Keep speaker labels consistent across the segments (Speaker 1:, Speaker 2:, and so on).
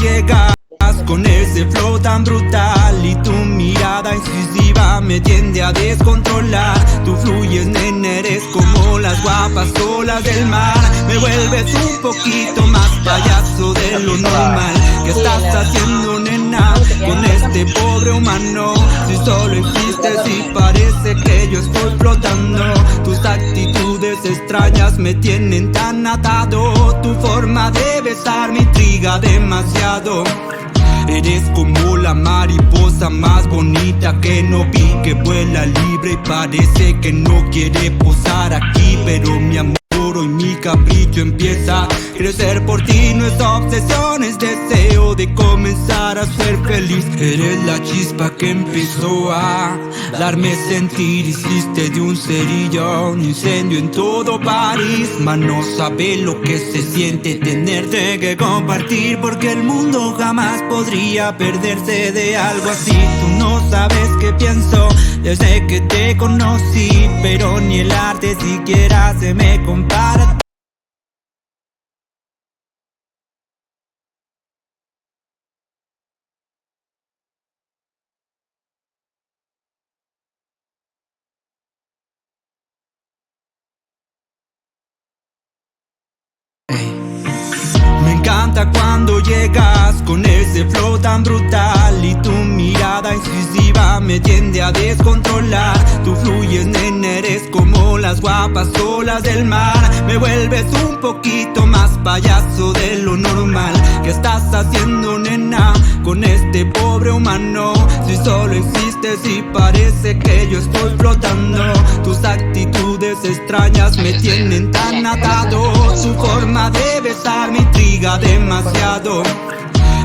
Speaker 1: llegas con ese flow tan brutal y tu mirada incisiva me tiende a descontrolar. Tú fluyes, nena, eres como las guapas olas del mar. Me vuelves un poquito más payaso de lo normal. ¿Qué estás haciendo, nena, con este pobre humano? Si solo existes y parece que yo estoy flotando. Tus actitudes extrañas me tienen tan atado. Tu forma de besar me intriga demasiado. Eres como la mariposa más bonita que no vi, que vuela libre y parece que no quiere posar aquí. Pero mi amor, hoy mi capricho empieza a crecer por ti. No es obsesión, es deseo de comenzar a ser feliz. Eres la chispa que empezó a darme sentir. Hiciste de un cerillo un incendio en todo París. Mas no sabes lo que se siente tenerte que compartir, porque el mundo jamás podría perderse de algo así. Tú no sabes qué pienso desde que te conocí, pero ni el arte siquiera se me compara. Me encanta cuando llegas con ese flow tan brutal y tu mirada incisiva me tiende a descontrolar. Tú fluyes, nena, eres como las guapas olas del mar. Me vuelves un poquito más payaso de lo normal. ¿Qué estás haciendo, nena, con este pobre humano? Si solo existes y parece que yo estoy flotando. Tus actitudes extrañas me tienen tan atado. Tu forma de besar me intriga demasiado.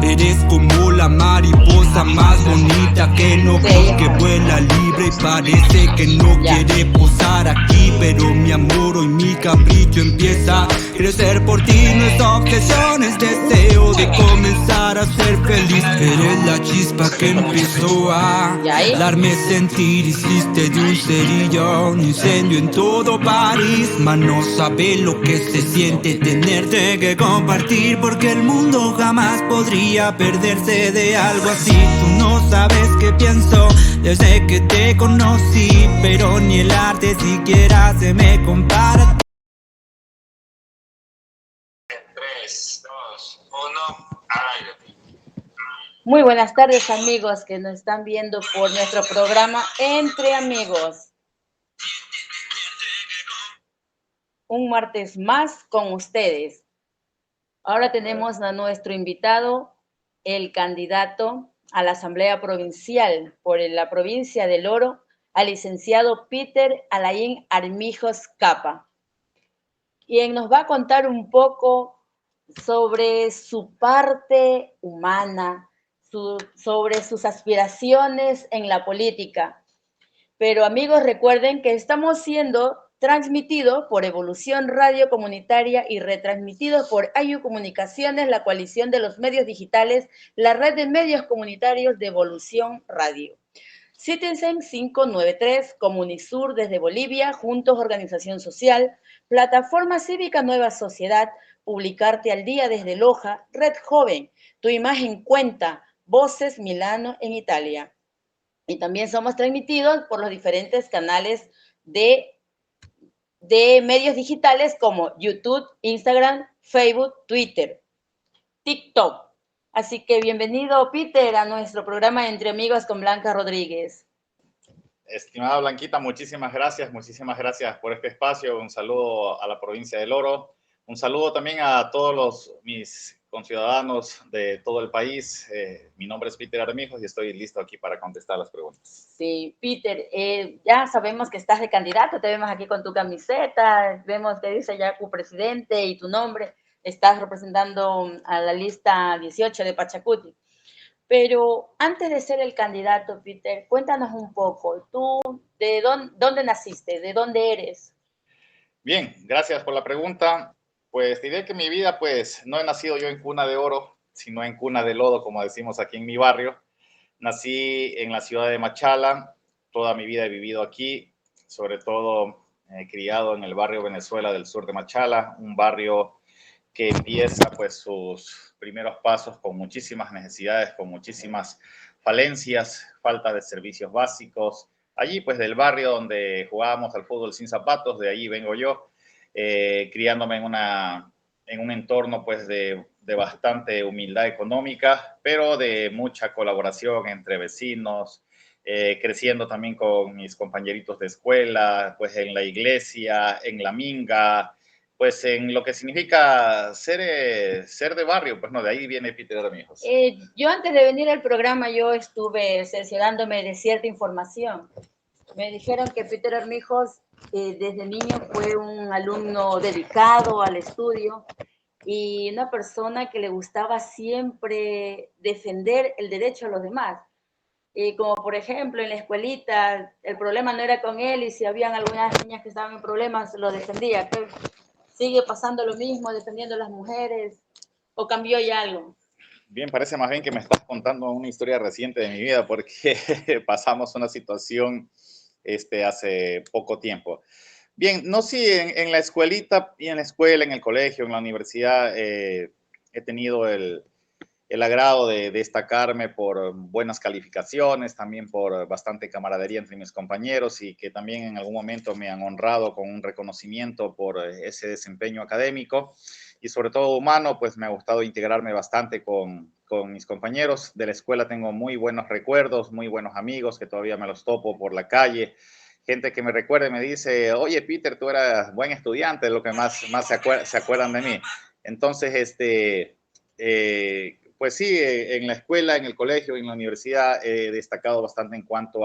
Speaker 1: Eres como la mariposa más bonita que no vi, que vuela libre y parece que no quiere posar aquí. Pero mi amor, hoy mi capricho empieza a crecer por ti. No es obsesión, es deseo de comenzar a ser feliz. Eres la chispa que empezó a darme sentir. Hiciste de un cerillo un incendio en todo París. Mas no sabes lo que se siente tenerte que compartir, porque el mundo jamás podría perderse de algo así. Tú no sabes qué pienso desde que te conocí, pero ni el arte siquiera se me compara.
Speaker 2: 3, 2, 1, al aire.
Speaker 3: Muy buenas tardes, amigos que nos están viendo por nuestro programa Entre Amigos. Un martes más con ustedes. Ahora tenemos a nuestro invitado, el candidato a la Asamblea Provincial por la provincia del Oro, al licenciado Peter Alain Armijos Capa, quien nos va a contar un poco sobre su parte humana, sobre sus aspiraciones en la política. Pero amigos, recuerden que estamos siendo transmitidos por Evolución Radio Comunitaria y retransmitidos por AYU Comunicaciones, la coalición de los medios digitales, la red de medios comunitarios de Evolución Radio. Citizen 593, Comunisur desde Bolivia, Juntos Organización Social, Plataforma Cívica Nueva Sociedad, Publicarte al Día desde Loja, Red Joven, Tu Imagen Cuenta, Voces Milano en Italia. Y también somos transmitidos por los diferentes canales de medios digitales como YouTube, Instagram, Facebook, Twitter, TikTok. Así que bienvenido, Peter, a nuestro programa Entre Amigos con Blanca Rodríguez.
Speaker 2: Estimada Blanquita, muchísimas gracias por este espacio. Un saludo a la provincia del Oro. Un saludo también a todos mis conciudadanos de todo el país. Mi nombre es Peter Armijos y estoy listo aquí para contestar las preguntas.
Speaker 3: Sí, Peter, ya sabemos que estás de candidato, te vemos aquí con tu camiseta, vemos que dice ya tu presidente y tu nombre, estás representando a la lista 18 de Pachacuti. Pero antes de ser el candidato, Peter, cuéntanos un poco, ¿tú de dónde naciste? ¿De dónde eres?
Speaker 2: Bien, gracias por la pregunta. Pues diré que mi vida, pues no he nacido yo en cuna de oro, sino en cuna de lodo, como decimos aquí en mi barrio. Nací en la ciudad de Machala, toda mi vida he vivido aquí, sobre todo criado en el barrio Venezuela del sur de Machala, un barrio que empieza pues sus primeros pasos con muchísimas necesidades, con muchísimas falencias, falta de servicios básicos. Allí pues del barrio donde jugábamos al fútbol sin zapatos, de allí vengo yo, criándome en un entorno pues de bastante humildad económica, pero de mucha colaboración entre vecinos, creciendo también con mis compañeritos de escuela, pues en la iglesia, en la minga, pues en lo que significa ser de barrio, pues no, de ahí viene Peter Armijos.
Speaker 3: Yo antes de venir al programa, yo estuve cerciorándome de cierta información. Me dijeron que Peter Armijos desde niño fue un alumno dedicado al estudio y una persona que le gustaba siempre defender el derecho a los demás. Como por ejemplo en la escuelita, el problema no era con él y si habían algunas niñas que estaban en problemas, lo defendía. ¿Sigue pasando lo mismo, defendiendo a las mujeres o cambió ya algo?
Speaker 2: Bien, parece más bien que me estás contando una historia reciente de mi vida porque pasamos una situación hace poco tiempo. Bien, no, sí, en la escuelita y en la escuela, en el colegio, en la universidad, he tenido el agrado de destacarme por buenas calificaciones, también por bastante camaradería entre mis compañeros y que también en algún momento me han honrado con un reconocimiento por ese desempeño académico y sobre todo humano, pues me ha gustado integrarme bastante con mis compañeros de la escuela. Tengo muy buenos recuerdos, muy buenos amigos que todavía me los topo por la calle. Gente que me recuerda y me dice, oye, Peter, tú eras buen estudiante, lo que más se acuerdan de mí. Entonces, pues sí, en la escuela, en el colegio, en la universidad he destacado bastante en cuanto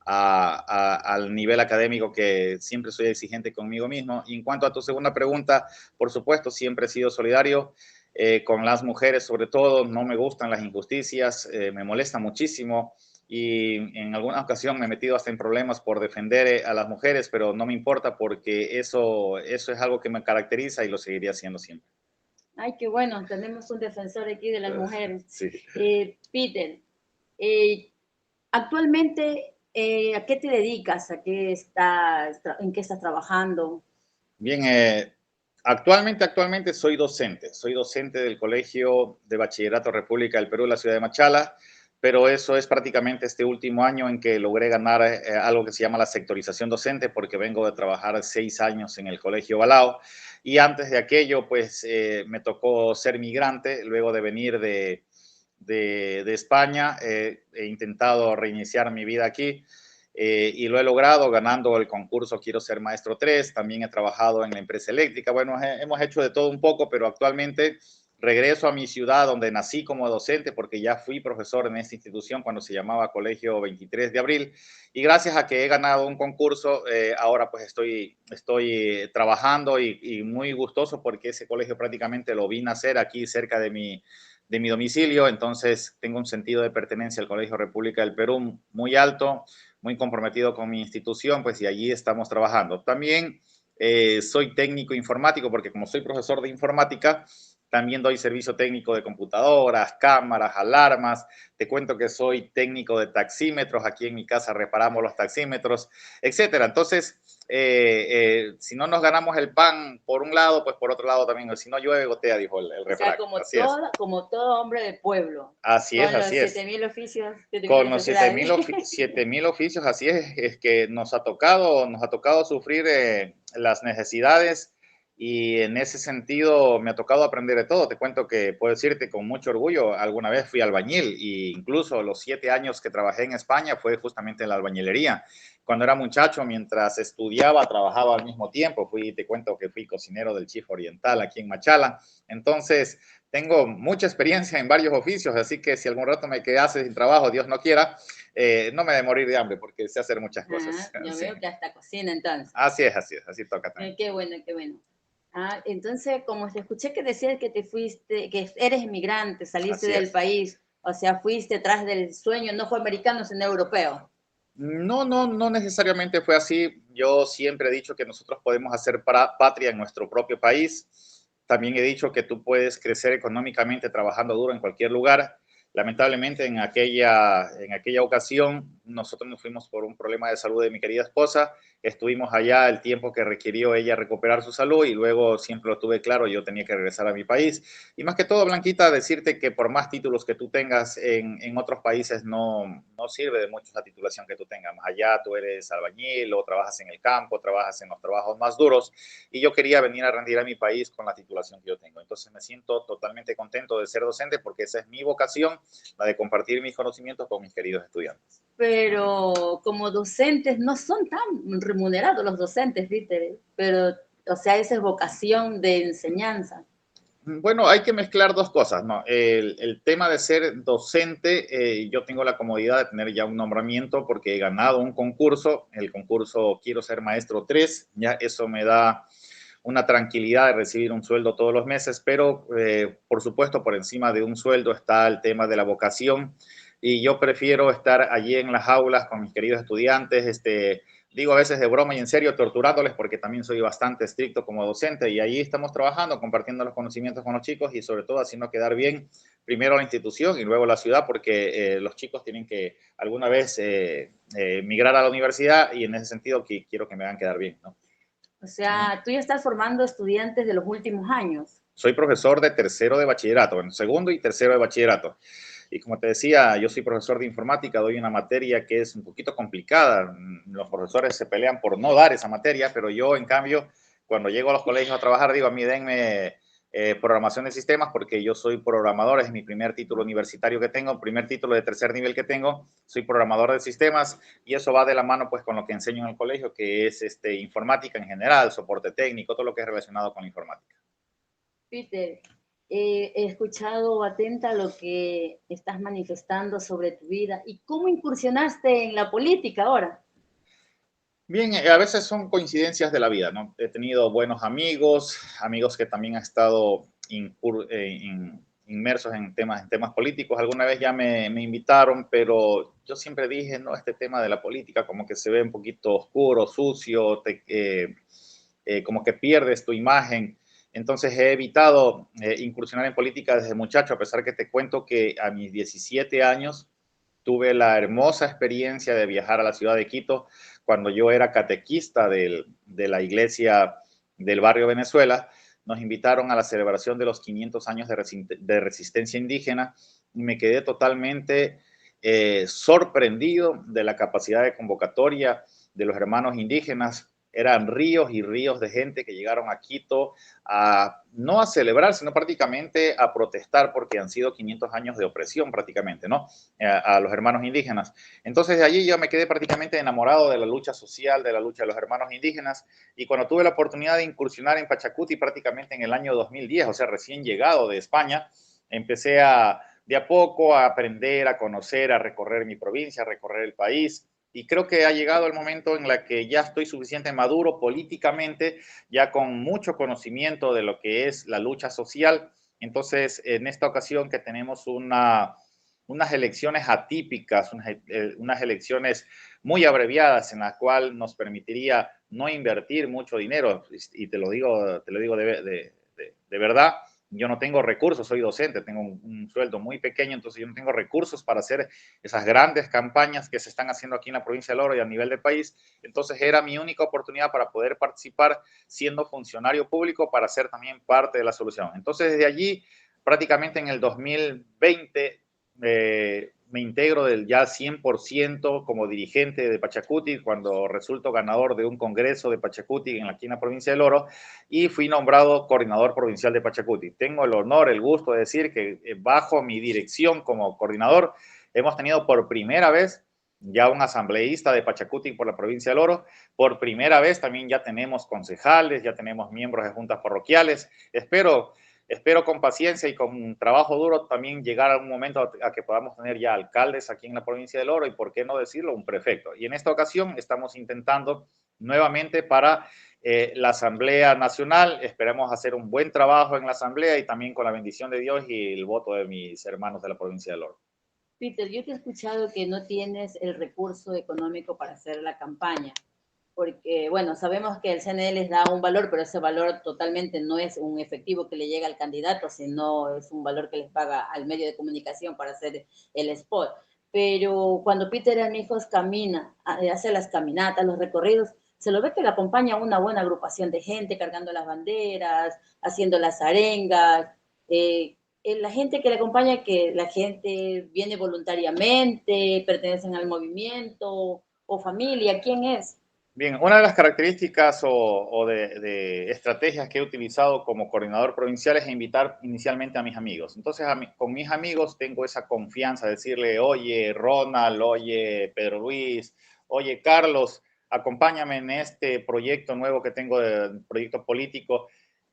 Speaker 2: al nivel académico, que siempre soy exigente conmigo mismo. Y en cuanto a tu segunda pregunta, por supuesto, siempre he sido solidario con las mujeres, sobre todo. No me gustan las injusticias, me molesta muchísimo y en alguna ocasión me he metido hasta en problemas por defender a las mujeres, pero no me importa porque eso es algo que me caracteriza y lo seguiría haciendo siempre.
Speaker 3: Ay, qué bueno, tenemos un defensor aquí de las mujeres.
Speaker 2: Sí.
Speaker 3: Peter, actualmente, ¿a qué te dedicas? ¿En qué estás trabajando?
Speaker 2: Bien, actualmente soy docente del Colegio de Bachillerato República del Perú, la ciudad de Machala, pero eso es prácticamente este último año en que logré ganar algo que se llama la sectorización docente, porque vengo de trabajar 6 años en el Colegio Balao, y antes de aquello, pues me tocó ser migrante, luego de venir de España, he intentado reiniciar mi vida aquí. Y lo he logrado ganando el concurso Quiero Ser Maestro 3, también he trabajado en la empresa eléctrica, bueno, hemos hecho de todo un poco, pero actualmente regreso a mi ciudad donde nací como docente porque ya fui profesor en esta institución cuando se llamaba Colegio 23 de Abril y gracias a que he ganado un concurso, ahora pues estoy trabajando y muy gustoso porque ese colegio prácticamente lo vi nacer aquí cerca de mi domicilio, entonces tengo un sentido de pertenencia al Colegio República del Perú muy alto, muy comprometido con mi institución, pues y allí estamos trabajando. También soy técnico informático porque como soy profesor de informática, también doy servicio técnico de computadoras, cámaras, alarmas. Te cuento que soy técnico de taxímetros. Aquí en mi casa reparamos los taxímetros, etcétera. Entonces, si no nos ganamos el pan por un lado, pues por otro lado también. Si no llueve, gotea, dijo el refrán.
Speaker 3: O sea, como todo hombre de pueblo.
Speaker 2: Así es, así es.
Speaker 3: Con los 7.000 oficios.
Speaker 2: Con los 7.000 oficios, así es que nos ha tocado sufrir las necesidades y en ese sentido me ha tocado aprender de todo. Te cuento que puedo decirte con mucho orgullo, alguna vez fui albañil e incluso los 7 años que trabajé en España fue justamente en la albañilería. Cuando era muchacho, mientras estudiaba, trabajaba al mismo tiempo. Te cuento que fui cocinero del Chief Oriental aquí en Machala. Entonces, tengo mucha experiencia en varios oficios, así que si algún rato me quedase sin trabajo, Dios no quiera, no me de morir de hambre porque sé hacer muchas cosas.
Speaker 3: Yo veo que hasta cocina entonces.
Speaker 2: Así es, así toca también.
Speaker 3: Qué bueno, qué bueno. Entonces, como te escuché que decías que te fuiste, que eres inmigrante, saliste del país, o sea, fuiste tras del sueño, no fue americano, sino europeo.
Speaker 2: No necesariamente fue así. Yo siempre he dicho que nosotros podemos hacer patria en nuestro propio país. También he dicho que tú puedes crecer económicamente trabajando duro en cualquier lugar. Lamentablemente en aquella ocasión nosotros nos fuimos por un problema de salud de mi querida esposa, estuvimos allá el tiempo que requirió ella recuperar su salud y luego siempre lo tuve claro, yo tenía que regresar a mi país. Y más que todo, Blanquita, decirte que por más títulos que tú tengas en otros países no sirve de mucho esa titulación que tú tengas. Más allá tú eres albañil o trabajas en el campo, trabajas en los trabajos más duros y yo quería venir a rendir a mi país con la titulación que yo tengo. Entonces me siento totalmente contento de ser docente porque esa es mi vocación, la de compartir mis conocimientos con mis queridos estudiantes.
Speaker 3: Pero como docentes no son tan remunerados los docentes, Peter, pero, o sea, esa es vocación de enseñanza.
Speaker 2: Bueno, hay que mezclar dos cosas, ¿no? El tema de ser docente, yo tengo la comodidad de tener ya un nombramiento porque he ganado un concurso, el concurso Quiero ser maestro 3, ya eso me da una tranquilidad de recibir un sueldo todos los meses, pero por supuesto por encima de un sueldo está el tema de la vocación y yo prefiero estar allí en las aulas con mis queridos estudiantes, digo a veces de broma y en serio, torturándoles porque también soy bastante estricto como docente y ahí estamos trabajando, compartiendo los conocimientos con los chicos y sobre todo haciendo quedar bien primero la institución y luego la ciudad porque los chicos tienen que alguna vez migrar a la universidad y en ese sentido quiero que me hagan quedar bien, ¿no?
Speaker 3: O sea, tú ya estás formando estudiantes de los últimos años.
Speaker 2: Soy profesor de tercero de bachillerato, en segundo y tercero de bachillerato. Y como te decía, yo soy profesor de informática, doy una materia que es un poquito complicada. Los profesores se pelean por no dar esa materia, pero yo, en cambio, cuando llego a los colegios a trabajar, digo, a mí denme programación de sistemas porque yo soy programador, es mi primer título universitario que tengo, primer título de tercer nivel que tengo, soy programador de sistemas y eso va de la mano pues con lo que enseño en el colegio, que es informática en general, soporte técnico, todo lo que es relacionado con la informática.
Speaker 3: Peter, he escuchado atenta lo que estás manifestando sobre tu vida y cómo incursionaste en la política ahora.
Speaker 2: Bien, a veces son coincidencias de la vida, ¿no? He tenido buenos amigos, amigos que también han estado inmersos en temas políticos. Alguna vez ya me invitaron, pero yo siempre dije, no, este tema de la política como que se ve un poquito oscuro, sucio, como que pierdes tu imagen. Entonces he evitado incursionar en política desde muchacho, a pesar que te cuento que a mis 17 años tuve la hermosa experiencia de viajar a la ciudad de Quito cuando yo era catequista de la iglesia del barrio Venezuela. Nos invitaron a la celebración de los 500 años de resistencia indígena y me quedé totalmente sorprendido de la capacidad de convocatoria de los hermanos indígenas. Eran ríos y ríos de gente que llegaron a Quito no a celebrar, sino prácticamente a protestar porque han sido 500 años de opresión prácticamente, ¿no? A los hermanos indígenas. Entonces de allí yo me quedé prácticamente enamorado de la lucha social, de la lucha de los hermanos indígenas y cuando tuve la oportunidad de incursionar en Pachacuti prácticamente en el año 2010, o sea, recién llegado de España, empecé de a poco a aprender, a conocer, a recorrer mi provincia, a recorrer el país y creo que ha llegado el momento en la que ya estoy suficientemente maduro políticamente, ya con mucho conocimiento de lo que es la lucha social. Entonces, en esta ocasión que tenemos unas elecciones atípicas, unas elecciones muy abreviadas en las cuales nos permitiría no invertir mucho dinero, y te lo digo de verdad, yo no tengo recursos, soy docente, tengo un sueldo muy pequeño, entonces yo no tengo recursos para hacer esas grandes campañas que se están haciendo aquí en la provincia del Oro y a nivel del país. Entonces era mi única oportunidad para poder participar siendo funcionario público para ser también parte de la solución. Entonces desde allí, prácticamente en el 2020, me integro del ya 100% como dirigente de Pachacuti cuando resulto ganador de un congreso de Pachacuti aquí en la provincia del Oro y fui nombrado coordinador provincial de Pachacuti. Tengo el honor, el gusto de decir que bajo mi dirección como coordinador hemos tenido por primera vez ya un asambleísta de Pachacuti por la provincia del Oro. Por primera vez también ya tenemos concejales, ya tenemos miembros de juntas parroquiales. Espero con paciencia y con trabajo duro también llegar a un momento a que podamos tener ya alcaldes aquí en la provincia del Oro y, por qué no decirlo, un prefecto. Y en esta ocasión estamos intentando nuevamente para la Asamblea Nacional. Esperemos hacer un buen trabajo en la Asamblea y también con la bendición de Dios y el voto de mis hermanos de la provincia del Oro.
Speaker 3: Peter, yo te he escuchado que no tienes el recurso económico para hacer la campaña. porque, bueno, sabemos que el CNE les da un valor, pero ese valor totalmente no es un efectivo que le llega al candidato, sino es un valor que les paga al medio de comunicación para hacer el spot. Pero cuando Peter Armijos camina, hace las caminatas, los recorridos, se lo ve que le acompaña una buena agrupación de gente cargando las banderas, haciendo las arengas, la gente que le acompaña, que la gente viene voluntariamente, pertenecen al movimiento o familia, ¿quién es?
Speaker 2: Bien, una de las características o de estrategias que he utilizado como coordinador provincial es invitar inicialmente a mis amigos. Entonces, con mis amigos tengo esa confianza de decirle, oye, Ronald, oye, Pedro Luis, oye, Carlos, acompáñame en este proyecto nuevo que tengo, de proyecto político.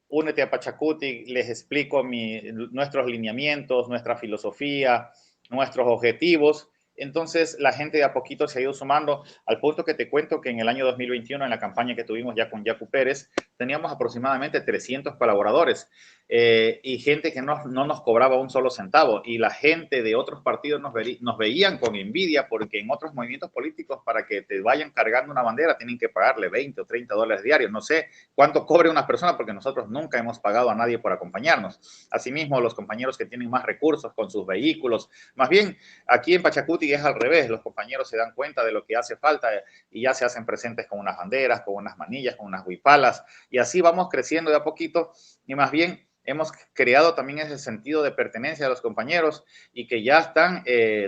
Speaker 2: Únete a Pachacuti, les explico nuestros lineamientos, nuestra filosofía, nuestros objetivos. Entonces, la gente de a poquito se ha ido sumando al punto que te cuento que en el año 2021, en la campaña que tuvimos ya con Yacu Pérez, teníamos aproximadamente 300 colaboradores y gente que no nos cobraba un solo centavo. Y la gente de otros partidos nos veían con envidia porque en otros movimientos políticos, para que te vayan cargando una bandera, tienen que pagarle 20 o 30 dólares diarios. No sé cuánto cobre una persona porque nosotros nunca hemos pagado a nadie por acompañarnos. Asimismo, los compañeros que tienen más recursos con sus vehículos, más bien aquí en Pachacuti es al revés, los compañeros se dan cuenta de lo que hace falta y ya se hacen presentes con unas banderas, con unas manillas, con unas huipalas, y así vamos creciendo de a poquito, y más bien hemos creado también ese sentido de pertenencia de los compañeros y que ya están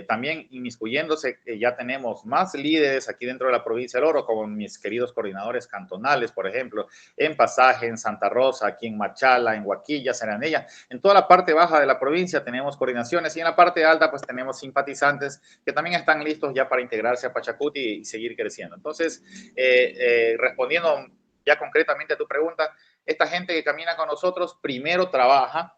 Speaker 2: también inmiscuyéndose, ya tenemos más líderes aquí dentro de la provincia del Oro, como mis queridos coordinadores cantonales, por ejemplo, en Pasaje, en Santa Rosa, aquí en Machala, en Huaquilla, Seranella. En toda la parte baja de la provincia tenemos coordinaciones y en la parte alta pues tenemos simpatizantes que también están listos ya para integrarse a Pachacuti y seguir creciendo. Entonces, respondiendo ya concretamente a tu pregunta, esta gente que camina con nosotros primero trabaja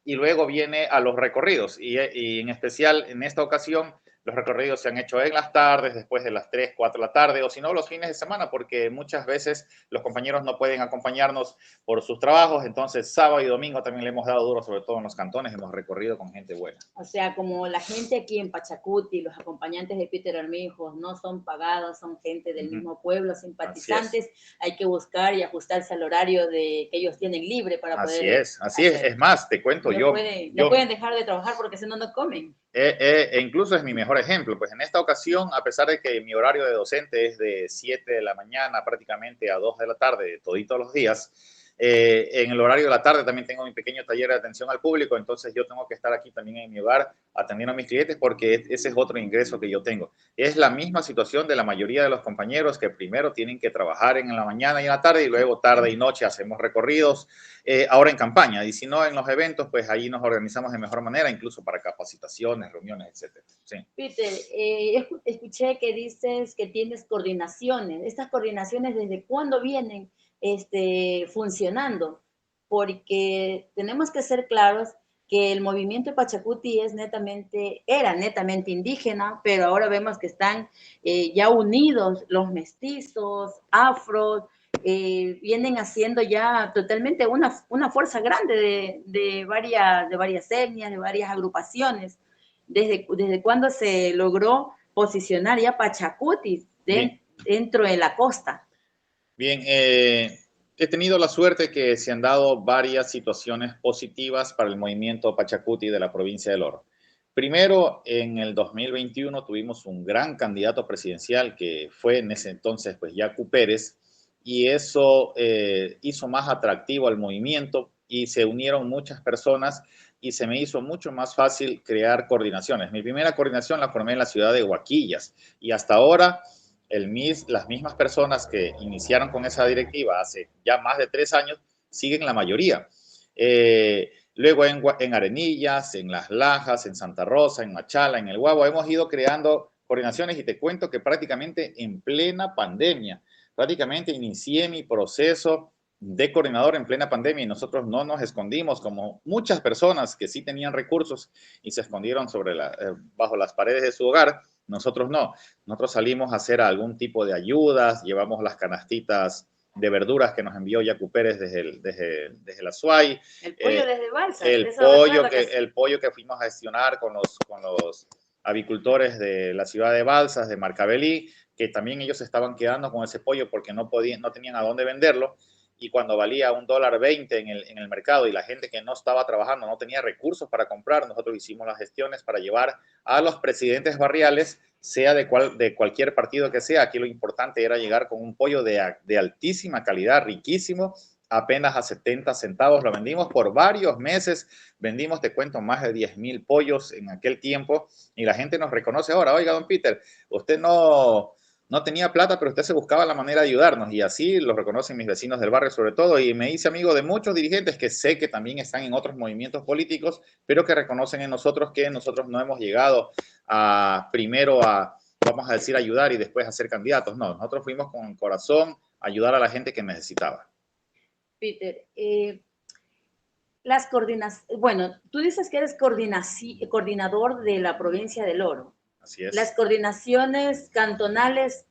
Speaker 2: y luego viene a los recorridos. Y en especial en esta ocasión, los recorridos se han hecho en las tardes, después de las 3, 4 de la tarde, o si no, los fines de semana, porque muchas veces los compañeros no pueden acompañarnos por sus trabajos. Entonces, sábado y domingo también le hemos dado duro, sobre todo en los cantones, hemos recorrido con gente buena.
Speaker 3: O sea, como la gente aquí en Pachacuti, los acompañantes de Peter Armijos no son pagados, son gente del mismo pueblo, simpatizantes, hay que buscar y ajustarse al horario de que ellos tienen libre para poder.
Speaker 2: Así es. Es más, te cuento,
Speaker 3: no pueden dejar de trabajar porque si no, no comen.
Speaker 2: Incluso es mi mejor ejemplo, pues en esta ocasión, a pesar de que mi horario de docente es de 7 de la mañana prácticamente a 2 de la tarde, toditos los días, en el horario de la tarde también tengo mi pequeño taller de atención al público, entonces yo tengo que estar aquí también en mi hogar atendiendo a mis clientes porque ese es otro ingreso que yo tengo. Es la misma situación de la mayoría de los compañeros que primero tienen que trabajar en la mañana y en la tarde y luego tarde y noche hacemos recorridos, ahora en campaña, y si no en los eventos, pues ahí nos organizamos de mejor manera, incluso para capacitaciones, reuniones, etcétera. Sí.
Speaker 3: Peter, escuché que dices que tienes coordinaciones. ¿Estas coordinaciones desde cuándo vienen funcionando? Porque tenemos que ser claros que el movimiento de Pachacuti era netamente indígena, pero ahora vemos que están ya unidos los mestizos, afros, vienen haciendo ya totalmente una fuerza grande de varias etnias, de varias agrupaciones. ¿Desde cuándo se logró posicionar ya Pachacuti dentro de la costa?
Speaker 2: Bien, he tenido la suerte que se han dado varias situaciones positivas para el movimiento Pachacuti de la provincia del Oro. Primero, en el 2021 tuvimos un gran candidato presidencial que fue en ese entonces pues Yacu Pérez, y eso hizo más atractivo al movimiento y se unieron muchas personas y se me hizo mucho más fácil crear coordinaciones. Mi primera coordinación la formé en la ciudad de Huaquillas y hasta ahora las mismas personas que iniciaron con esa directiva hace ya más de 3 años siguen la mayoría. Luego en Arenillas, en Las Lajas, en Santa Rosa, en Machala, en El Guabo, hemos ido creando coordinaciones y te cuento que prácticamente en plena pandemia, prácticamente inicié mi proceso de coordinador en plena pandemia y nosotros no nos escondimos como muchas personas que sí tenían recursos y se escondieron bajo las paredes de su hogar. Nosotros no. Nosotros salimos a hacer algún tipo de ayudas, llevamos las canastitas de verduras que nos envió Yacu Pérez desde la SUAY.
Speaker 3: El pollo desde Balsa.
Speaker 2: El pollo que fuimos a gestionar con los avicultores de la ciudad de Balsas, de Marcavelí, que también ellos estaban quedando con ese pollo porque no tenían a dónde venderlo, y cuando valía $1.20 en el mercado y la gente que no estaba trabajando no tenía recursos para comprar, nosotros hicimos las gestiones para llevar a los presidentes barriales, sea de cualquier partido que sea. Aquí lo importante era llegar con un pollo de altísima calidad, riquísimo, apenas a 70 centavos. Lo vendimos por varios meses, vendimos, te cuento, más de 10,000 pollos en aquel tiempo, y la gente nos reconoce ahora: oiga, don Peter, usted no tenía plata, pero usted se buscaba la manera de ayudarnos, y así lo reconocen mis vecinos del barrio sobre todo, y me hice amigo de muchos dirigentes que sé que también están en otros movimientos políticos, pero que reconocen en nosotros que nosotros no hemos llegado primero a, vamos a decir, ayudar y después a ser candidatos. No, nosotros fuimos con el corazón a ayudar a la gente que necesitaba.
Speaker 3: Peter, las coordinaciones, bueno, tú dices que eres coordinador de la provincia del Oro.
Speaker 2: Así es.
Speaker 3: Las coordinaciones cantonales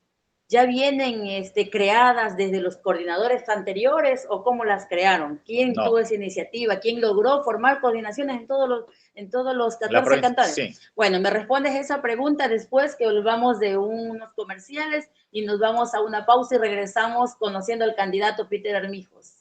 Speaker 3: ya vienen creadas desde los coordinadores anteriores, ¿o cómo las crearon? ¿Quién tuvo esa iniciativa? ¿Quién logró formar coordinaciones en todos los 14 cantones?
Speaker 2: Sí.
Speaker 3: Bueno, me respondes esa pregunta después que volvamos de unos comerciales y nos vamos a una pausa y regresamos conociendo al candidato Peter Armijos.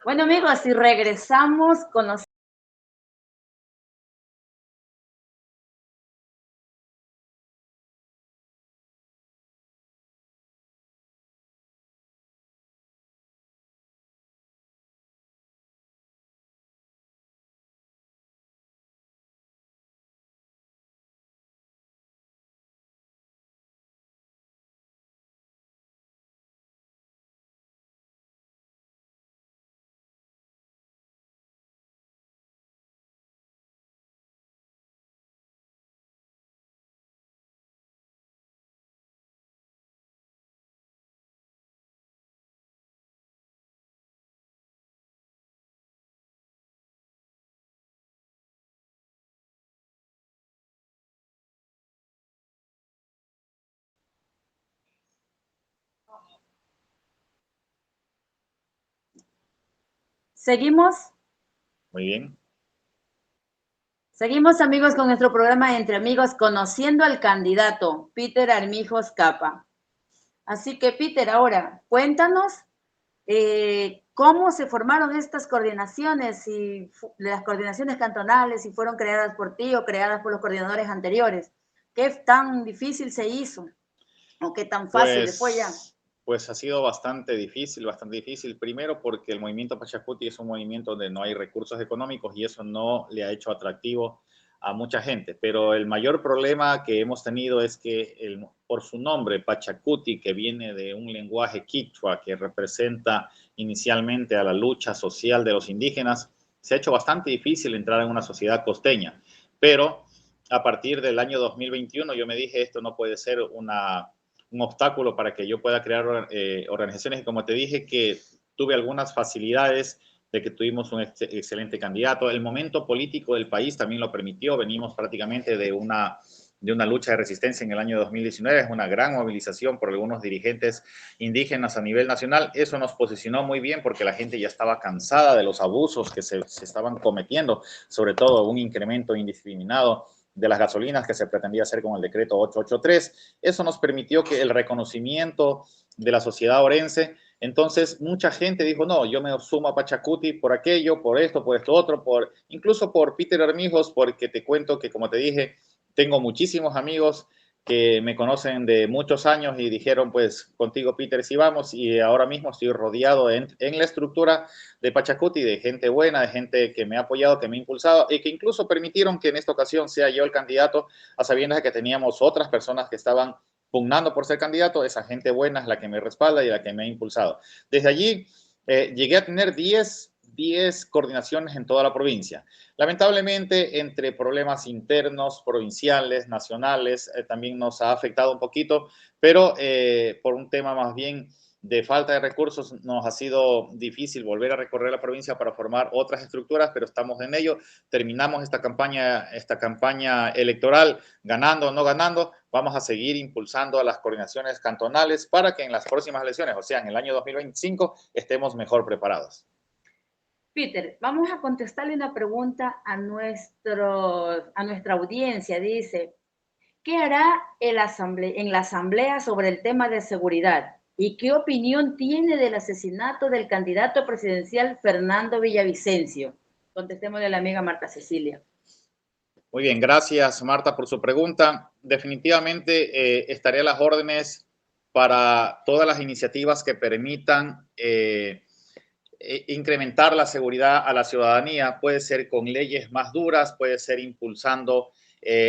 Speaker 3: Bueno, amigos, si regresamos con los... ¿Seguimos?
Speaker 2: Muy bien.
Speaker 3: Seguimos, amigos, con nuestro programa Entre Amigos, conociendo al candidato Peter Armijos Capa. Así que, Peter, ahora, cuéntanos cómo se formaron estas coordinaciones, y las coordinaciones cantonales, si fueron creadas por ti o creadas por los coordinadores anteriores. ¿Qué tan difícil se hizo? ¿O qué tan fácil fue ya?
Speaker 2: Pues ha sido bastante difícil, primero porque el movimiento Pachacuti es un movimiento donde no hay recursos económicos y eso no le ha hecho atractivo a mucha gente, pero el mayor problema que hemos tenido es que por su nombre, Pachacuti, que viene de un lenguaje quichua que representa inicialmente a la lucha social de los indígenas, se ha hecho bastante difícil entrar en una sociedad costeña, pero a partir del año 2021 yo me dije, esto no puede ser un obstáculo para que yo pueda crear organizaciones, y como te dije que tuve algunas facilidades de que tuvimos un excelente candidato. El momento político del país también lo permitió. Venimos prácticamente de una lucha de resistencia en el año 2019. Es una gran movilización por algunos dirigentes indígenas a nivel nacional. Eso nos posicionó muy bien porque la gente ya estaba cansada de los abusos que se estaban cometiendo, sobre todo un incremento indiscriminado de las gasolinas que se pretendía hacer con el decreto 883. Eso nos permitió que el reconocimiento de la sociedad orense. Entonces, mucha gente dijo, no, yo me sumo a Pachacuti por aquello, por esto otro, incluso por Peter Armijos, porque te cuento que, como te dije, tengo muchísimos amigos que me conocen de muchos años y dijeron, pues, contigo, Peter, sí vamos, y ahora mismo estoy rodeado en la estructura de Pachacuti de gente buena, de gente que me ha apoyado, que me ha impulsado, y que incluso permitieron que en esta ocasión sea yo el candidato, a sabiendas de que teníamos otras personas que estaban pugnando por ser candidato. Esa gente buena es la que me respalda y la que me ha impulsado. Desde allí llegué a tener 10 coordinaciones en toda la provincia. Lamentablemente, entre problemas internos, provinciales, nacionales, también nos ha afectado un poquito, pero por un tema más bien de falta de recursos nos ha sido difícil volver a recorrer la provincia para formar otras estructuras, pero estamos en ello. Terminamos esta campaña electoral, ganando o no ganando. Vamos a seguir impulsando a las coordinaciones cantonales para que en las próximas elecciones, o sea, en el año 2025, estemos mejor preparados.
Speaker 3: Peter, vamos a contestarle una pregunta a nuestra audiencia. Dice, ¿qué hará en la asamblea sobre el tema de seguridad? ¿Y qué opinión tiene del asesinato del candidato presidencial Fernando Villavicencio? Contestémosle a la amiga Marta Cecilia.
Speaker 2: Muy bien, gracias Marta por su pregunta. Definitivamente estaré a las órdenes para todas las iniciativas que permitan incrementar la seguridad a la ciudadanía. Puede ser con leyes más duras, puede ser impulsando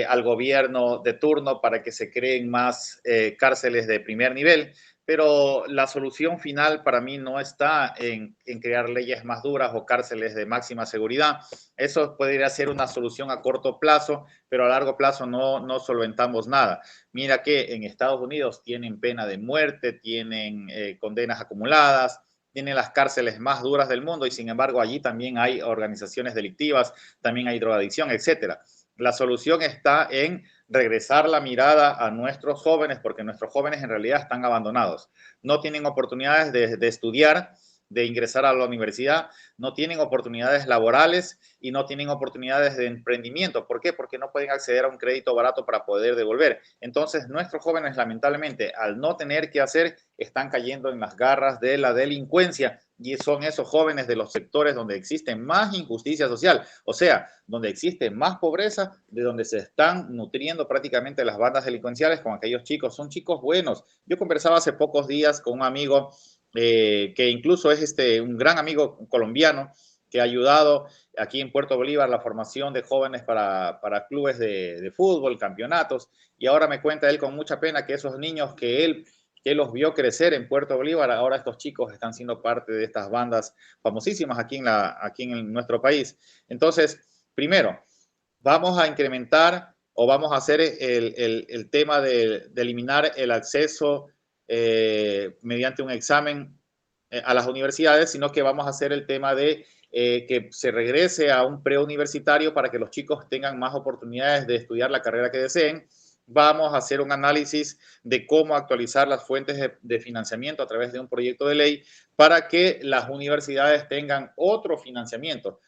Speaker 2: al gobierno de turno para que se creen más cárceles de primer nivel, pero la solución final para mí no está en crear leyes más duras o cárceles de máxima seguridad. Eso podría ser una solución a corto plazo, pero a largo plazo no solventamos nada. Mira que en Estados Unidos tienen pena de muerte, tienen condenas acumuladas, tienen las cárceles más duras del mundo y sin embargo allí también hay organizaciones delictivas, también hay drogadicción, etcétera. La solución está en regresar la mirada a nuestros jóvenes, porque nuestros jóvenes en realidad están abandonados. No tienen oportunidades de estudiar, de ingresar a la universidad, no tienen oportunidades laborales y no tienen oportunidades de emprendimiento. ¿Por qué? Porque no pueden acceder a un crédito barato para poder devolver. Entonces, nuestros jóvenes, lamentablemente, al no tener qué hacer, están cayendo en las garras de la delincuencia. Y son esos jóvenes de los sectores donde existe más injusticia social, o sea, donde existe más pobreza, de donde se están nutriendo prácticamente las bandas delincuenciales con aquellos chicos. Son chicos buenos. Yo conversaba hace pocos días con un amigo que incluso es un gran amigo colombiano que ha ayudado aquí en Puerto Bolívar la formación de jóvenes para clubes de fútbol, campeonatos, y ahora me cuenta él con mucha pena que esos niños que él los vio crecer en Puerto Bolívar, ahora estos chicos están siendo parte de estas bandas famosísimas aquí en nuestro país. Entonces, primero, vamos a incrementar o vamos a hacer el tema de eliminar el acceso mediante un examen a las universidades, sino que vamos a hacer el tema de que se regrese a un preuniversitario para que los chicos tengan más oportunidades de estudiar la carrera que deseen. Vamos a hacer un análisis de cómo actualizar las fuentes de financiamiento a través de un proyecto de ley para que las universidades tengan otro financiamiento.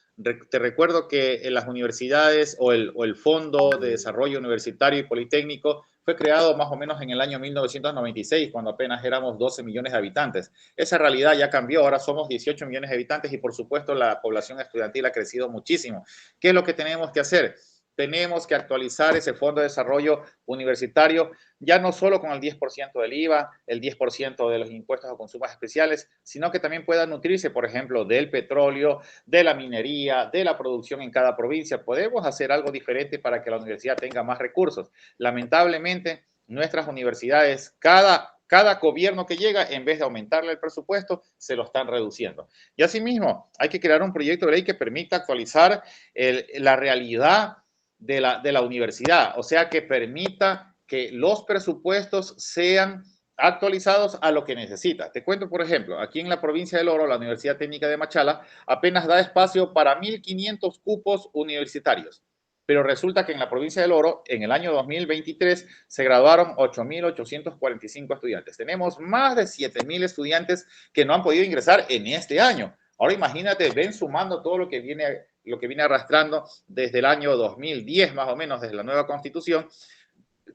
Speaker 2: Te recuerdo que en las universidades o el Fondo de Desarrollo Universitario y Politécnico fue creado más o menos en el año 1996, cuando apenas éramos 12 millones de habitantes. Esa realidad ya cambió, ahora somos 18 millones de habitantes y por supuesto la población estudiantil ha crecido muchísimo. ¿Qué es lo que tenemos que hacer? tenemos que actualizar ese Fondo de Desarrollo Universitario, ya no solo con el 10% del IVA, el 10% de los impuestos a consumos especiales, sino que también pueda nutrirse, por ejemplo, del petróleo, de la minería, de la producción en cada provincia. Podemos hacer algo diferente para que la universidad tenga más recursos. Lamentablemente, nuestras universidades, cada gobierno que llega, en vez de aumentarle el presupuesto, se lo están reduciendo. Y asimismo, hay que crear un proyecto de ley que permita actualizar la realidad de la universidad, o sea, que permita que los presupuestos sean actualizados a lo que necesita. Te cuento, por ejemplo, aquí en la provincia del Oro, la Universidad Técnica de Machala apenas da espacio para 1.500 cupos universitarios. Pero resulta que en la provincia del Oro, en el año 2023, se graduaron 8.845 estudiantes. Tenemos más de 7.000 estudiantes que no han podido ingresar en este año. Ahora imagínate, ven sumando todo lo que viene arrastrando desde el año 2010, más o menos, desde la nueva Constitución,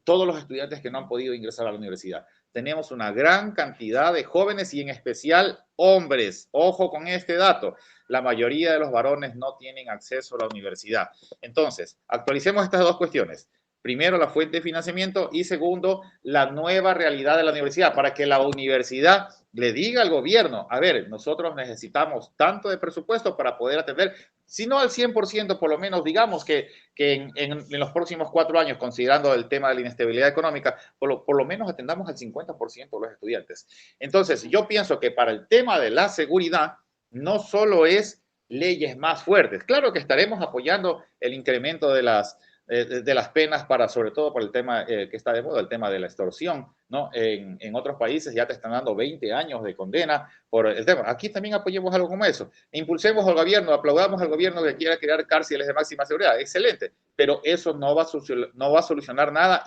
Speaker 2: todos los estudiantes que no han podido ingresar a la universidad. Tenemos una gran cantidad de jóvenes y en especial hombres. Ojo con este dato. La mayoría de los varones no tienen acceso a la universidad. Entonces, actualicemos estas dos cuestiones. Primero, la fuente de financiamiento y segundo, la nueva realidad de la universidad para que la universidad le diga al gobierno, a ver, nosotros necesitamos tanto de presupuesto para poder atender, si no al 100%, por lo menos digamos que en los próximos 4 años, considerando el tema de la inestabilidad económica, por lo menos atendamos al 50% de los estudiantes. Entonces, yo pienso que para el tema de la seguridad, no solo es leyes más fuertes. Claro que estaremos apoyando el incremento de las penas para, sobre todo por el tema que está de moda, el tema de la extorsión, ¿no? En otros países ya te están dando 20 años de condena por el tema. Aquí también apoyemos algo como eso. Impulsemos al gobierno, aplaudamos al gobierno que quiera crear cárceles de máxima seguridad. Excelente, pero eso no va a solucionar nada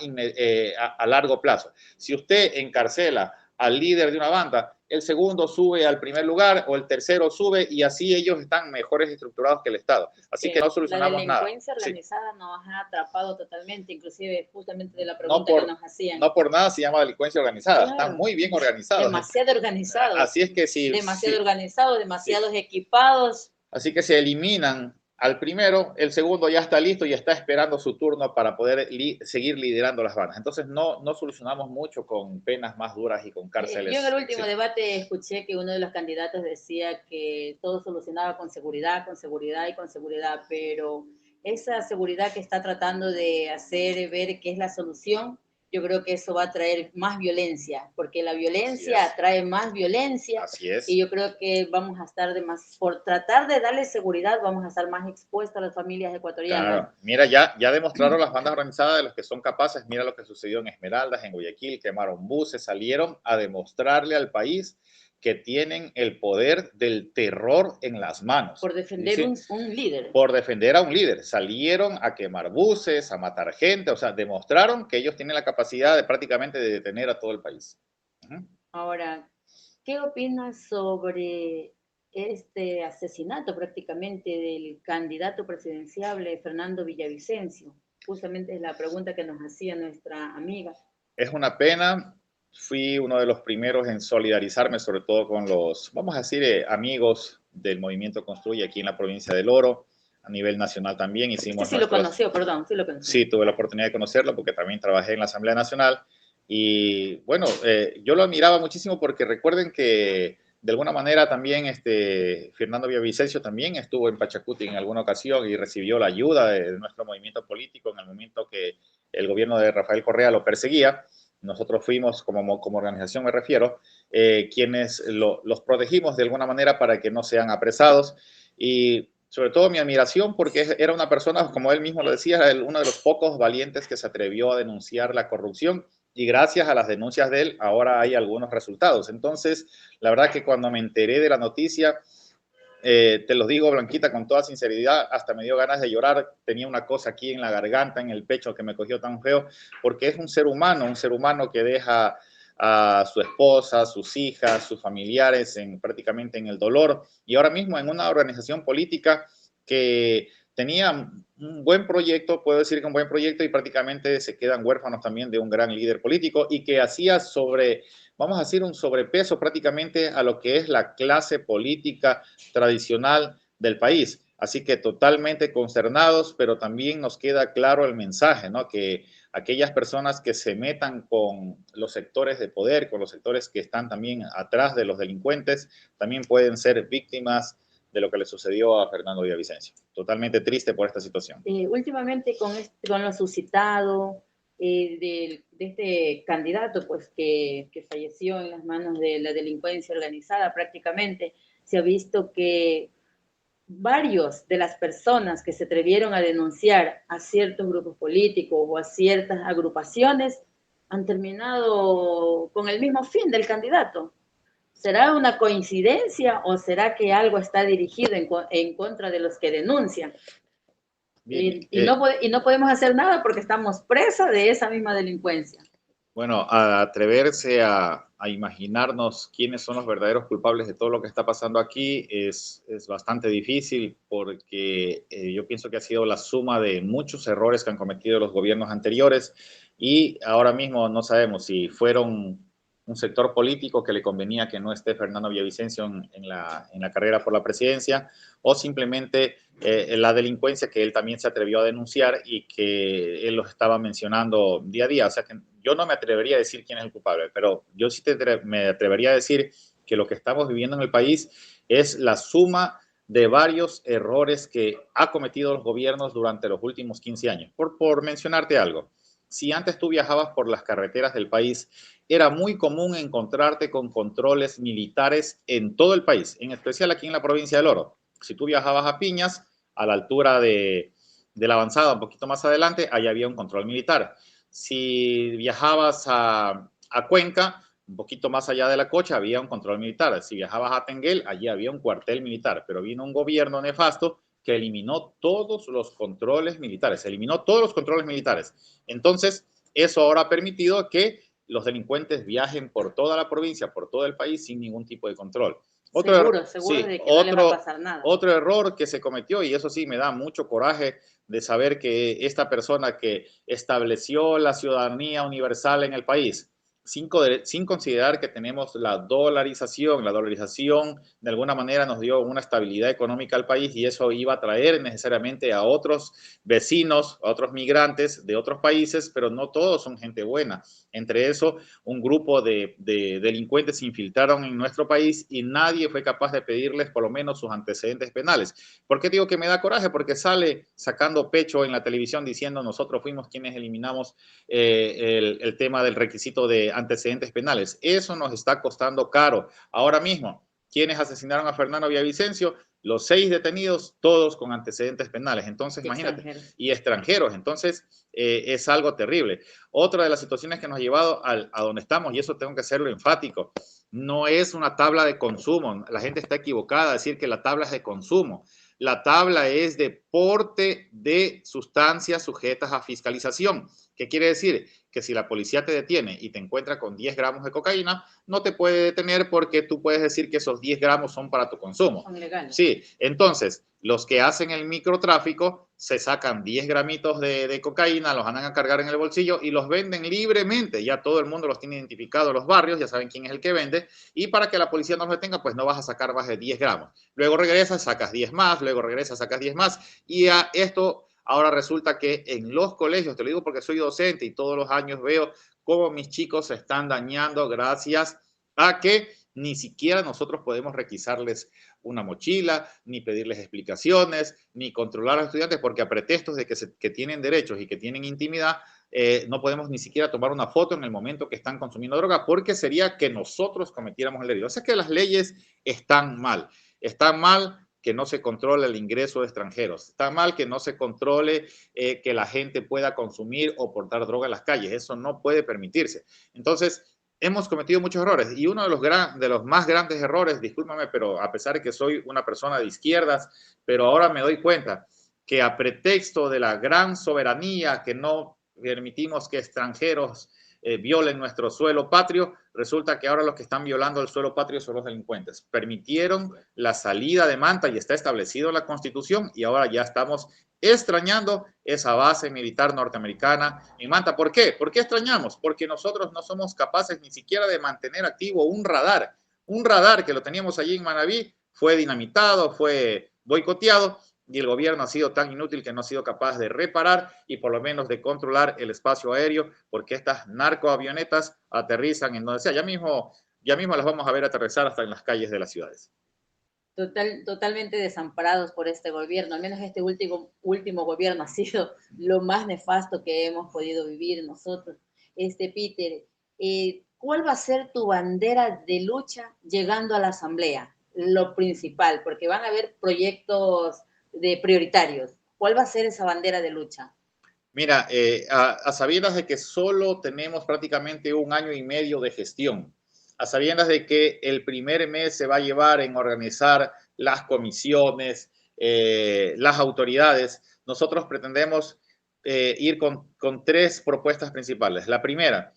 Speaker 2: a largo plazo. Si usted encarcela al líder de una banda, el segundo sube al primer lugar o el tercero sube y así ellos están mejores estructurados que el Estado. Así que no solucionamos nada.
Speaker 3: La delincuencia organizada nos ha atrapado totalmente, inclusive justamente de la pregunta que nos hacían.
Speaker 2: No por nada se llama delincuencia organizada, claro. Están muy bien organizados.
Speaker 3: Demasiado organizados.
Speaker 2: Así es que sí.
Speaker 3: Demasiado organizados, demasiados equipados.
Speaker 2: Así que se eliminan al primero, el segundo ya está listo y está esperando su turno para poder seguir liderando las bandas. Entonces no solucionamos mucho con penas más duras y con cárceles.
Speaker 3: Yo en el último debate escuché que uno de los candidatos decía que todo solucionaba con seguridad, pero esa seguridad que está tratando de hacer ver qué es la solución, yo creo que eso va a traer más violencia, porque la violencia trae más violencia.
Speaker 2: Así es.
Speaker 3: Y yo creo que vamos a estar por tratar de darle seguridad, vamos a estar más expuestos a las familias ecuatorianas.
Speaker 2: Claro. Mira, ya demostraron las bandas organizadas de los que son capaces. Mira lo que sucedió en Esmeraldas, en Guayaquil, quemaron buses, salieron a demostrarle al país que tienen el poder del terror en las manos.
Speaker 3: Por defender un líder.
Speaker 2: Por defender a un líder. Salieron a quemar buses, a matar gente, o sea, demostraron que ellos tienen la capacidad de prácticamente de detener a todo el país.
Speaker 3: Ahora, ¿qué opinas sobre este asesinato prácticamente del candidato presidencial Fernando Villavicencio? Justamente es la pregunta que nos hacía nuestra amiga.
Speaker 2: Es una pena. Fui uno de los primeros en solidarizarme, sobre todo con los, vamos a decir, amigos del Movimiento Construye aquí en la provincia del Oro, a nivel nacional también. Hicimos
Speaker 3: sí lo conoció, perdón, sí lo conoció.
Speaker 2: Sí, tuve la oportunidad de conocerlo porque también trabajé en la Asamblea Nacional. Y bueno, yo lo admiraba muchísimo porque recuerden que de alguna manera también Fernando Villavicencio también estuvo en Pachacuti en alguna ocasión y recibió la ayuda de nuestro movimiento político en el momento que el gobierno de Rafael Correa lo perseguía. Nosotros fuimos, como organización me refiero, quienes los protegimos de alguna manera para que no sean apresados. Y sobre todo mi admiración porque era una persona, como él mismo lo decía, era uno de los pocos valientes que se atrevió a denunciar la corrupción. Y gracias a las denuncias de él, ahora hay algunos resultados. Entonces, la verdad que cuando me enteré de la noticia, te lo digo, Blanquita, con toda sinceridad, hasta me dio ganas de llorar. Tenía una cosa aquí en la garganta, en el pecho, que me cogió tan feo, porque es un ser humano que deja a su esposa, a sus hijas, sus familiares prácticamente en el dolor. Y ahora mismo en una organización política que tenía un buen proyecto, puedo decir que un buen proyecto, y prácticamente se quedan huérfanos también de un gran líder político y que hacía vamos a decir, un sobrepeso prácticamente a lo que es la clase política tradicional del país. Así que totalmente consternados, pero también nos queda claro el mensaje, ¿no? Que aquellas personas que se metan con los sectores de poder, con los sectores que están también atrás de los delincuentes, también pueden ser víctimas de lo que le sucedió a Fernando Villavicencio. Totalmente triste por esta situación.
Speaker 3: Últimamente con lo suscitado de este candidato pues, que falleció en las manos de la delincuencia organizada prácticamente, se ha visto que varios de las personas que se atrevieron a denunciar a ciertos grupos políticos o a ciertas agrupaciones han terminado con el mismo fin del candidato. ¿Será una coincidencia o será que algo está dirigido en contra de los que denuncian? Bien, y no podemos hacer nada porque estamos presos de esa misma delincuencia.
Speaker 2: Bueno, a atreverse a imaginarnos quiénes son los verdaderos culpables de todo lo que está pasando aquí es bastante difícil porque yo pienso que ha sido la suma de muchos errores que han cometido los gobiernos anteriores y ahora mismo no sabemos si fueron un sector político que le convenía que no esté Fernando Villavicencio en la carrera por la presidencia o simplemente la delincuencia que él también se atrevió a denunciar y que él los estaba mencionando día a día. O sea que yo no me atrevería a decir quién es el culpable, pero yo sí me atrevería a decir que lo que estamos viviendo en el país es la suma de varios errores que ha cometido los gobiernos durante los últimos 15 años. Por mencionarte algo, si antes tú viajabas por las carreteras del país, era muy común encontrarte con controles militares en todo el país, en especial aquí en la provincia del Oro. Si tú viajabas a Piñas, a la altura de la avanzada, un poquito más adelante, allá había un control militar. Si viajabas a Cuenca, un poquito más allá de la Cocha, había un control militar. Si viajabas a Tenguel, allí había un cuartel militar. Pero vino un gobierno nefasto que eliminó todos los controles militares. Eliminó todos los controles militares. Entonces, eso ahora ha permitido que los delincuentes viajen por toda la provincia, por todo el país, sin ningún tipo de control.
Speaker 3: Seguro sí, de que no le va a pasar nada.
Speaker 2: Otro error que se cometió, y eso sí me da mucho coraje de saber que esta persona que estableció la ciudadanía universal en el país, sin considerar que tenemos la dolarización de alguna manera nos dio una estabilidad económica al país y eso iba a traer necesariamente a otros vecinos, a otros migrantes de otros países, pero no todos son gente buena. Entre eso, un grupo de delincuentes se infiltraron en nuestro país y nadie fue capaz de pedirles por lo menos sus antecedentes penales. ¿Por qué digo que me da coraje? Porque sale sacando pecho en la televisión diciendo nosotros fuimos quienes eliminamos el tema del requisito de antecedentes penales. Eso nos está costando caro. Ahora mismo, ¿quiénes asesinaron a Fernando Villavicencio? Los 6 detenidos, todos con antecedentes penales. Entonces, imagínate. Y extranjeros. Entonces, es algo terrible. Otra de las situaciones que nos ha llevado a donde estamos, y eso tengo que hacerlo enfático, no es una tabla de consumo. La gente está equivocada a decir que la tabla es de consumo. La tabla es de porte de sustancias sujetas a fiscalización. ¿Qué quiere decir? Que si la policía te detiene y te encuentra con 10 gramos de cocaína, no te puede detener porque tú puedes decir que esos 10 gramos son para tu consumo.
Speaker 3: Son legales.
Speaker 2: Sí, entonces los que hacen el microtráfico se sacan 10 gramitos de cocaína, los andan a cargar en el bolsillo y los venden libremente. Ya todo el mundo los tiene identificados, los barrios, ya saben quién es el que vende. Y para que la policía no los detenga, pues no vas a sacar más de 10 gramos. Luego regresas, sacas 10 más, luego regresas, sacas 10 más. Y a esto ahora resulta que en los colegios, te lo digo porque soy docente y todos los años veo cómo mis chicos se están dañando gracias a que ni siquiera nosotros podemos requisarles una mochila, ni pedirles explicaciones, ni controlar a los estudiantes, porque a pretextos de que tienen derechos y que tienen intimidad, no podemos ni siquiera tomar una foto en el momento que están consumiendo droga, porque sería que nosotros cometiéramos el delito. O sea que las leyes están mal que no se controle el ingreso de extranjeros. Está mal que no se controle que la gente pueda consumir o portar droga en las calles. Eso no puede permitirse. Entonces, hemos cometido muchos errores. Y uno de los más grandes errores, discúlpame, pero a pesar de que soy una persona de izquierdas, pero ahora me doy cuenta que a pretexto de la gran soberanía, que no permitimos que extranjeros violen nuestro suelo patrio, resulta que ahora los que están violando el suelo patrio son los delincuentes. Permitieron la salida de Manta y está establecido en la Constitución y ahora ya estamos extrañando esa base militar norteamericana en Manta. ¿Por qué? ¿Por qué extrañamos? Porque nosotros no somos capaces ni siquiera de mantener activo un radar. Un radar que lo teníamos allí en Manabí fue dinamitado, fue boicoteado y el gobierno ha sido tan inútil que no ha sido capaz de reparar y por lo menos de controlar el espacio aéreo, porque estas narcoavionetas aterrizan en donde sea. Ya mismo las vamos a ver aterrizar hasta en las calles de las ciudades.
Speaker 3: Totalmente desamparados por este gobierno. Al menos este último gobierno ha sido lo más nefasto que hemos podido vivir nosotros. Peter, ¿cuál va a ser tu bandera de lucha llegando a la Asamblea? Lo principal, porque van a haber proyectos prioritarios. ¿Cuál va a ser esa bandera de lucha?
Speaker 2: Mira, a sabiendas de que solo tenemos prácticamente 1 año y medio de gestión, a sabiendas de que el primer mes se va a llevar en organizar las comisiones, las autoridades, nosotros pretendemos ir con 3 propuestas principales. La primera,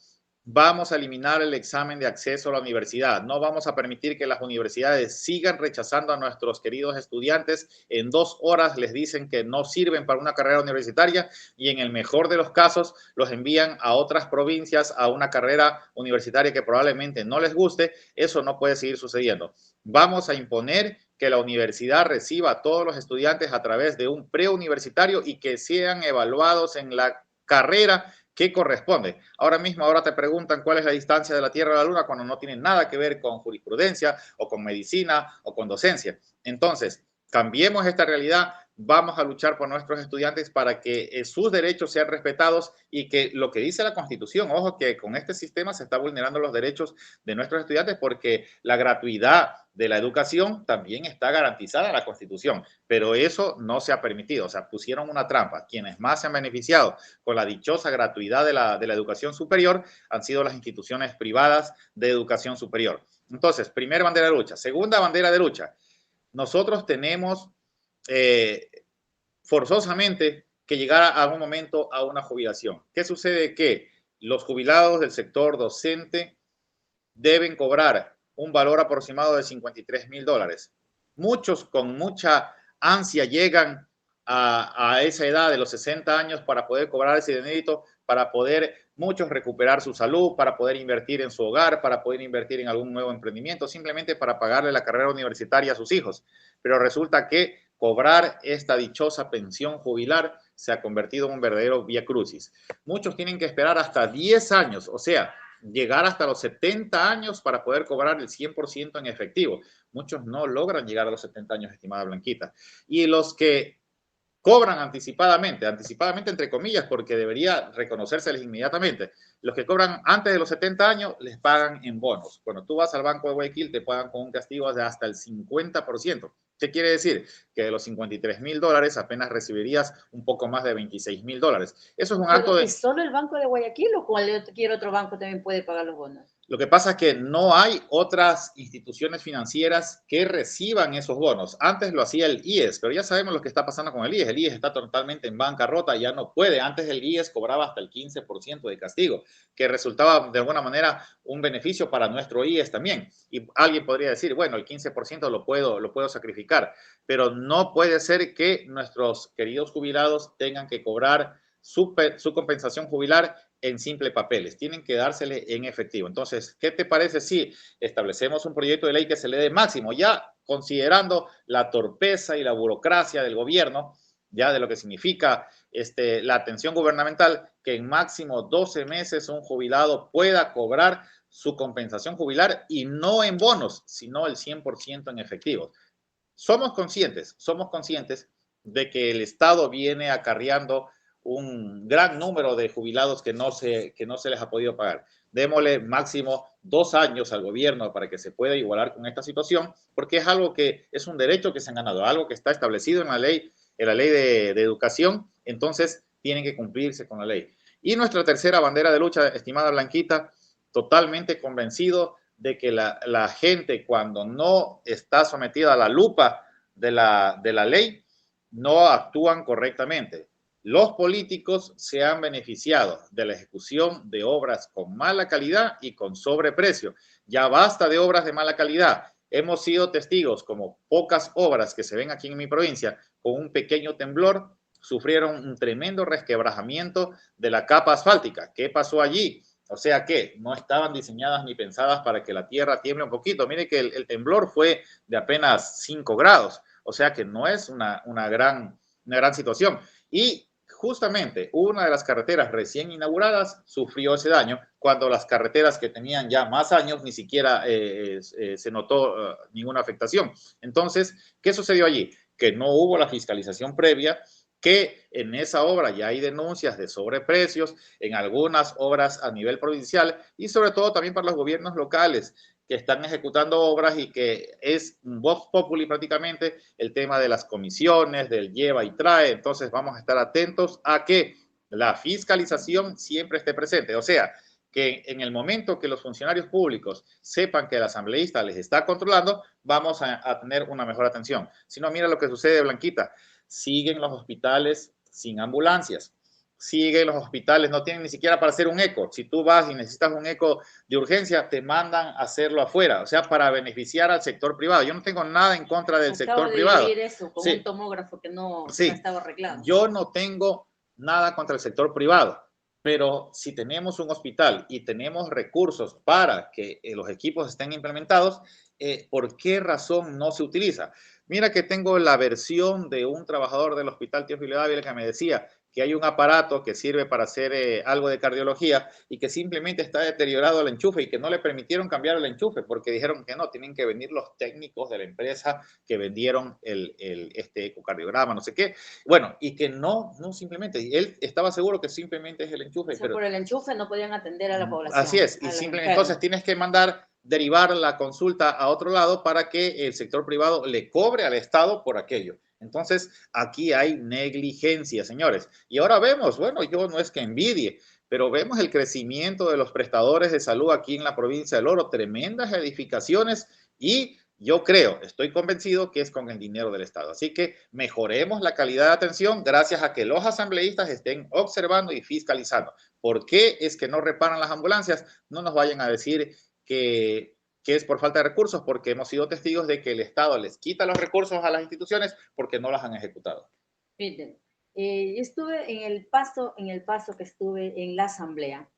Speaker 2: vamos a eliminar el examen de acceso a la universidad. No vamos a permitir que las universidades sigan rechazando a nuestros queridos estudiantes. En 2 horas les dicen que no sirven para una carrera universitaria y en el mejor de los casos los envían a otras provincias a una carrera universitaria que probablemente no les guste. Eso no puede seguir sucediendo. Vamos a imponer que la universidad reciba a todos los estudiantes a través de un preuniversitario y que sean evaluados en la carrera que corresponde. Ahora te preguntan cuál es la distancia de la Tierra a la Luna cuando no tiene nada que ver con jurisprudencia o con medicina o con docencia. Entonces, cambiemos esta realidad, vamos a luchar por nuestros estudiantes para que sus derechos sean respetados y que lo que dice la Constitución, ojo que con este sistema se está vulnerando los derechos de nuestros estudiantes porque la gratuidad de la educación también está garantizada en la Constitución, pero eso no se ha permitido, o sea, pusieron una trampa. Quienes más se han beneficiado con la dichosa gratuidad de la educación superior han sido las instituciones privadas de educación superior. Entonces, primera bandera de lucha. Segunda bandera de lucha, nosotros tenemos forzosamente que llegar a algún momento a una jubilación. ¿Qué sucede? Que los jubilados del sector docente deben cobrar un valor aproximado de $53,000. Muchos con mucha ansia llegan a esa edad de los 60 años para poder cobrar ese dinerito, para poder muchos recuperar su salud, para poder invertir en su hogar, para poder invertir en algún nuevo emprendimiento, simplemente para pagarle la carrera universitaria a sus hijos. Pero resulta que cobrar esta dichosa pensión jubilar se ha convertido en un verdadero viacrucis. Muchos tienen que esperar hasta 10 años, o sea, llegar hasta los 70 años para poder cobrar el 100% en efectivo. Muchos no logran llegar a los 70 años, estimada Blanquita. Y los que cobran anticipadamente entre comillas, porque debería reconocérseles inmediatamente. Los que cobran antes de los 70 años les pagan en bonos. Cuando tú vas al Banco de Guayaquil te pagan con un castigo de hasta el 50%. ¿Qué quiere decir? Que de los $53,000 apenas recibirías un poco más de $26,000. Eso es un acto de...
Speaker 3: ¿Y solo el Banco de Guayaquil o cualquier otro banco también puede pagar los bonos?
Speaker 2: Lo que pasa es que no hay otras instituciones financieras que reciban esos bonos. Antes lo hacía el IES, pero ya sabemos lo que está pasando con el IES. El IES está totalmente en bancarrota, ya no puede. Antes el IES cobraba hasta el 15% de castigo, que resultaba de alguna manera un beneficio para nuestro IES también. Y alguien podría decir, bueno, el 15% lo puedo sacrificar, pero no puede ser que nuestros queridos jubilados tengan que cobrar su compensación jubilar en simple papeles, tienen que dársele en efectivo. Entonces, ¿qué te parece si establecemos un proyecto de ley que se le dé máximo, ya considerando la torpeza y la burocracia del gobierno, ya de lo que significa la atención gubernamental, que en máximo 12 meses un jubilado pueda cobrar su compensación jubilar y no en bonos, sino el 100% en efectivo? Somos conscientes de que el Estado viene acarreando un gran número de jubilados que no se les ha podido pagar. Démosle máximo 2 años al gobierno para que se pueda igualar con esta situación, porque es algo que es un derecho que se han ganado, algo que está establecido en la ley de educación, entonces tienen que cumplirse con la ley. Y nuestra tercera bandera de lucha, estimada Blanquita, totalmente convencido de que la gente cuando no está sometida a la lupa de la ley, no actúan correctamente. Los políticos se han beneficiado de la ejecución de obras con mala calidad y con sobreprecio. Ya basta de obras de mala calidad. Hemos sido testigos como pocas obras que se ven aquí en mi provincia, con un pequeño temblor, sufrieron un tremendo resquebrajamiento de la capa asfáltica. ¿Qué pasó allí? O sea que no estaban diseñadas ni pensadas para que la tierra tiemble un poquito. Mire que el temblor fue de apenas 5 grados. O sea que no es una gran situación. Y justamente una de las carreteras recién inauguradas sufrió ese daño, cuando las carreteras que tenían ya más años ni siquiera se notó ninguna afectación. Entonces, ¿qué sucedió allí? Que no hubo la fiscalización previa, que en esa obra ya hay denuncias de sobreprecios, en algunas obras a nivel provincial y sobre todo también para los gobiernos locales que están ejecutando obras y que es un vox populi prácticamente el tema de las comisiones, del lleva y trae. Entonces vamos a estar atentos a que la fiscalización siempre esté presente. O sea, que en el momento que los funcionarios públicos sepan que el asambleísta les está controlando, vamos a tener una mejor atención. Si no, mira lo que sucede, Blanquita. Siguen los hospitales sin ambulancias. Siguen los hospitales, no tienen ni siquiera para hacer un eco. Si tú vas y necesitas un eco de urgencia, te mandan a hacerlo afuera, o sea, para beneficiar al sector privado. Yo no tengo nada en contra del sector privado.
Speaker 3: Acabo de vivir eso con un tomógrafo que no estaba arreglado.
Speaker 2: Yo no tengo nada contra el sector privado, pero si tenemos un hospital y tenemos recursos para que los equipos estén implementados, ¿por qué razón no se utiliza? Mira que tengo la versión de un trabajador del Hospital Teófilo Ávila que me decía que hay un aparato que sirve para hacer algo de cardiología y que simplemente está deteriorado el enchufe y que no le permitieron cambiar el enchufe porque dijeron que no, tienen que venir los técnicos de la empresa que vendieron este ecocardiograma, no sé qué. Bueno, y que no simplemente, él estaba seguro que simplemente es el enchufe.
Speaker 3: O sea, pero por el enchufe no podían atender a la población.
Speaker 2: Así es, y simplemente entonces tienes que derivar la consulta a otro lado para que el sector privado le cobre al Estado por aquello. Entonces, aquí hay negligencia, señores. Y ahora vemos, bueno, yo no es que envidie, pero vemos el crecimiento de los prestadores de salud aquí en la provincia del Oro, tremendas edificaciones y yo creo, estoy convencido que es con el dinero del Estado. Así que mejoremos la calidad de atención gracias a que los asambleístas estén observando y fiscalizando. ¿Por qué es que no reparan las ambulancias? No nos vayan a decir que es por falta de recursos, porque hemos sido testigos de que el Estado les quita los recursos a las instituciones porque no las han ejecutado.
Speaker 3: Miren, yo estuve en el paso que estuve en la asamblea.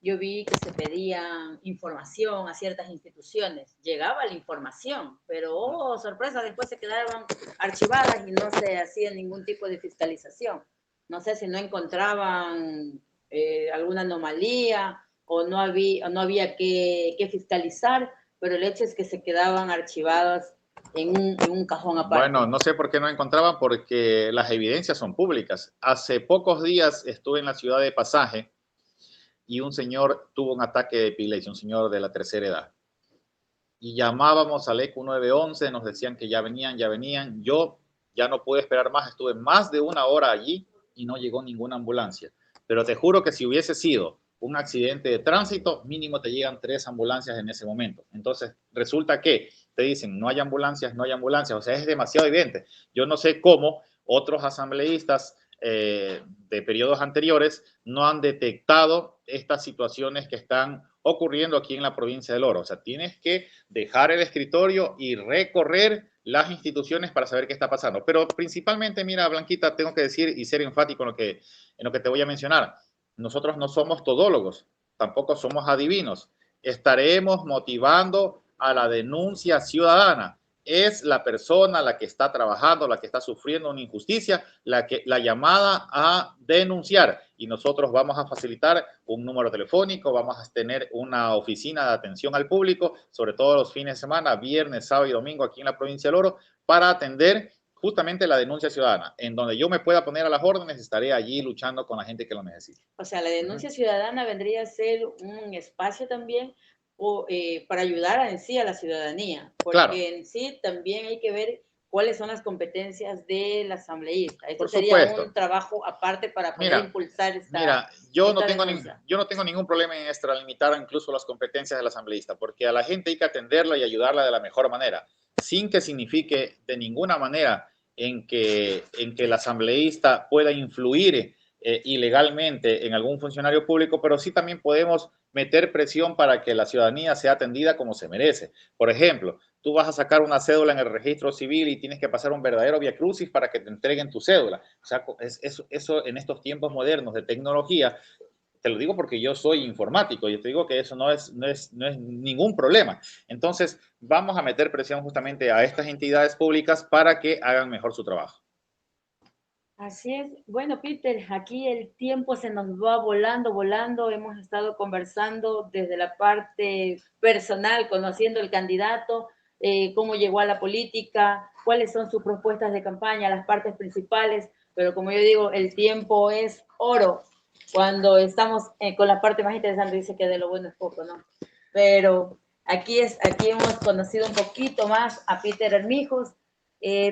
Speaker 3: Yo vi que se pedía información a ciertas instituciones. Llegaba la información, pero, oh, sorpresa, después se quedaban archivadas y no se hacía ningún tipo de fiscalización. No sé si no encontraban alguna anomalía o no había que fiscalizar, pero el hecho es que se quedaban archivadas en un cajón aparte.
Speaker 2: Bueno, no sé por qué no encontraban, porque las evidencias son públicas. Hace pocos días estuve en la ciudad de Pasaje y un señor tuvo un ataque de epilepsia, un señor de la tercera edad. Y llamábamos al ECU 911, nos decían que ya venían. Yo ya no pude esperar más, estuve más de una hora allí y no llegó ninguna ambulancia. Pero te juro que si hubiese sido un accidente de tránsito, mínimo te llegan 3 ambulancias en ese momento. Entonces, resulta que te dicen, no hay ambulancias. O sea, es demasiado evidente. Yo no sé cómo otros asambleístas de periodos anteriores no han detectado estas situaciones que están ocurriendo aquí en la provincia del Oro. O sea, tienes que dejar el escritorio y recorrer las instituciones para saber qué está pasando. Pero principalmente, mira, Blanquita, tengo que decir y ser enfático en lo que te voy a mencionar. Nosotros no somos todólogos, tampoco somos adivinos. Estaremos motivando a la denuncia ciudadana. Es la persona la que está trabajando, la que está sufriendo una injusticia, la llamada a denunciar. Y nosotros vamos a facilitar un número telefónico, vamos a tener una oficina de atención al público, sobre todo los fines de semana, viernes, sábado y domingo aquí en la provincia del Oro, para atender justamente la denuncia ciudadana. En donde yo me pueda poner a las órdenes, estaré allí luchando con la gente que lo necesite.
Speaker 3: O sea, la denuncia ciudadana vendría a ser un espacio también para ayudar en sí a la ciudadanía, porque claro, en sí también hay que ver cuáles son las competencias del asambleísta. Esto sería un trabajo aparte para poder impulsar esta Mira,
Speaker 2: yo no tengo ningún problema en extralimitar incluso las competencias del asambleísta, porque a la gente hay que atenderla y ayudarla de la mejor manera, sin que signifique de ninguna manera en que el asambleísta pueda influir ilegalmente en algún funcionario público, pero sí también podemos meter presión para que la ciudadanía sea atendida como se merece. Por ejemplo, tú vas a sacar una cédula en el registro civil y tienes que pasar un verdadero viacrucis para que te entreguen tu cédula. O sea, eso en estos tiempos modernos de tecnología, te lo digo porque yo soy informático, yo te digo que eso no es ningún problema. Entonces, vamos a meter presión justamente a estas entidades públicas para que hagan mejor su trabajo.
Speaker 3: Así es. Bueno, Peter, aquí el tiempo se nos va volando, volando. Hemos estado conversando desde la parte personal, conociendo el candidato, cómo llegó a la política, cuáles son sus propuestas de campaña, las partes principales. Pero como yo digo, el tiempo es oro. Cuando estamos con la parte más interesante, dice que de lo bueno es poco, ¿no? Pero aquí hemos conocido un poquito más a Peter Armijos.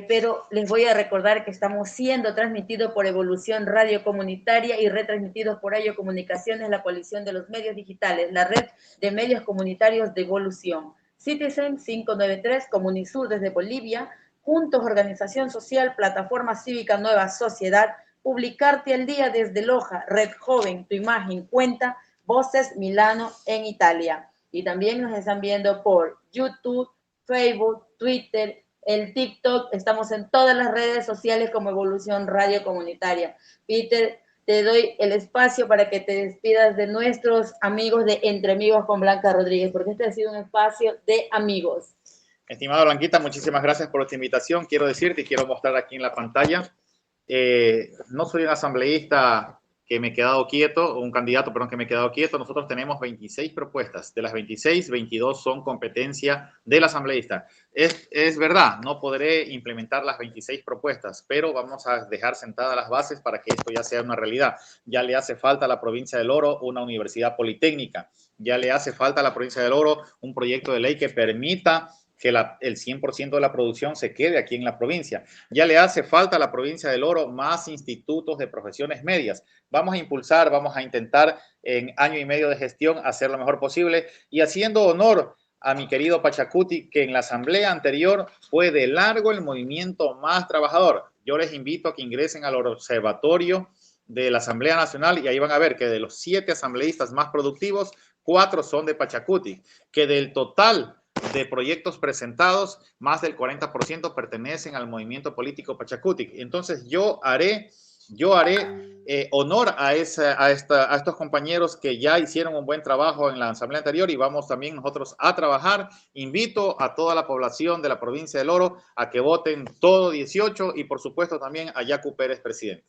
Speaker 3: Pero les voy a recordar que estamos siendo transmitidos por Evolución Radio Comunitaria y retransmitidos por Ayo Comunicaciones, la coalición de los medios digitales, la red de medios comunitarios de Evolución. Citizen 593, Comunisur desde Bolivia, Juntos Organización Social, Plataforma Cívica Nueva Sociedad, Publicarte al Día desde Loja, Red Joven, Tu Imagen Cuenta, Voces Milano en Italia. Y también nos están viendo por YouTube, Facebook, Twitter, el TikTok, estamos en todas las redes sociales como Evolución Radio Comunitaria. Peter, te doy el espacio para que te despidas de nuestros amigos de Entre Amigos con Blanca Rodríguez, porque este ha sido un espacio de amigos.
Speaker 2: Estimada Blanquita, muchísimas gracias por esta invitación. Quiero decirte y quiero mostrar aquí en la pantalla, no soy un asambleísta que me he quedado quieto, o un candidato, perdón, que me he quedado quieto. Nosotros tenemos 26 propuestas. De las 26, 22 son competencia del asambleísta. Es verdad, no podré implementar las 26 propuestas, pero vamos a dejar sentadas las bases para que esto ya sea una realidad. Ya le hace falta a la provincia del Oro una universidad politécnica. Ya le hace falta a la provincia del Oro un proyecto de ley que permita que el 100% de la producción se quede aquí en la provincia. Ya le hace falta a la provincia del Oro más institutos de profesiones medias. Vamos a impulsar, vamos a intentar en año y medio de gestión hacer lo mejor posible y haciendo honor a mi querido Pachacuti, que en la asamblea anterior fue de largo el movimiento más trabajador. Yo les invito a que ingresen al observatorio de la Asamblea Nacional y ahí van a ver que de los 7 asambleístas más productivos, 4 son de Pachacuti, que del total de proyectos presentados, más del 40% pertenecen al movimiento político Pachacuti. Entonces yo haré honor a estos compañeros que ya hicieron un buen trabajo en la asamblea anterior y vamos también nosotros a trabajar. Invito a toda la población de la provincia del Oro a que voten todo 18 y por supuesto también a Yacu Pérez, presidente.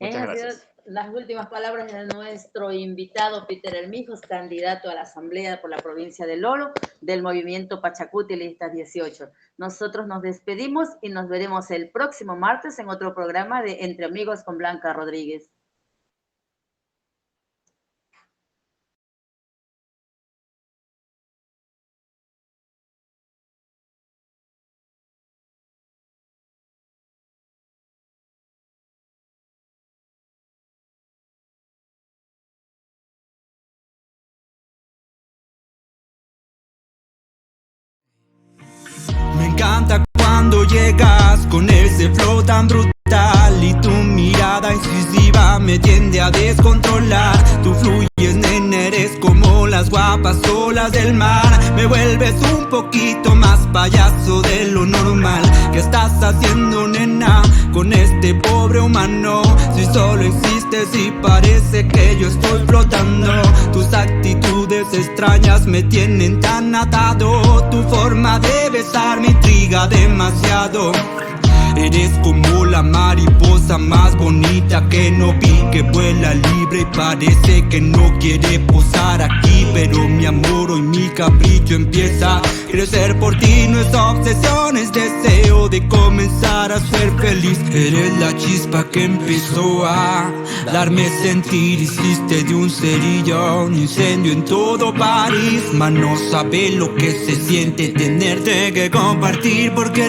Speaker 2: Muchas gracias.
Speaker 3: Las últimas palabras de nuestro invitado Peter Armijos, candidato a la asamblea por la provincia del Oro del movimiento Pachacuti Listas 18. Nosotros nos despedimos y nos veremos el próximo martes en otro programa de Entre Amigos con Blanca Rodríguez.
Speaker 1: Me encanta cuando llegas con ese flow tan brutal y tu mirada incisiva me tiende a descontrolar. Tú fluyes, nene, eres como las guapas olas del mar. Me vuelves un poquito más payaso de lo normal. ¿Qué estás haciendo, nena, con este pobre humano? Si solo existes y parece que yo estoy flotando. Tus actitudes extrañas me tienen tan atado. Tu forma de besar me intriga demasiado. Eres como la mariposa más bonita que no vi, que vuela libre y parece que no quiere posar aquí. Pero mi amor, hoy mi capricho empieza a crecer por ti. No es obsesión, es deseo de comenzar a ser feliz. Eres la chispa que empezó a darme sentir. Hiciste de un cerillo un incendio en todo París. Mas no sabes lo que se siente tenerte que compartir, porque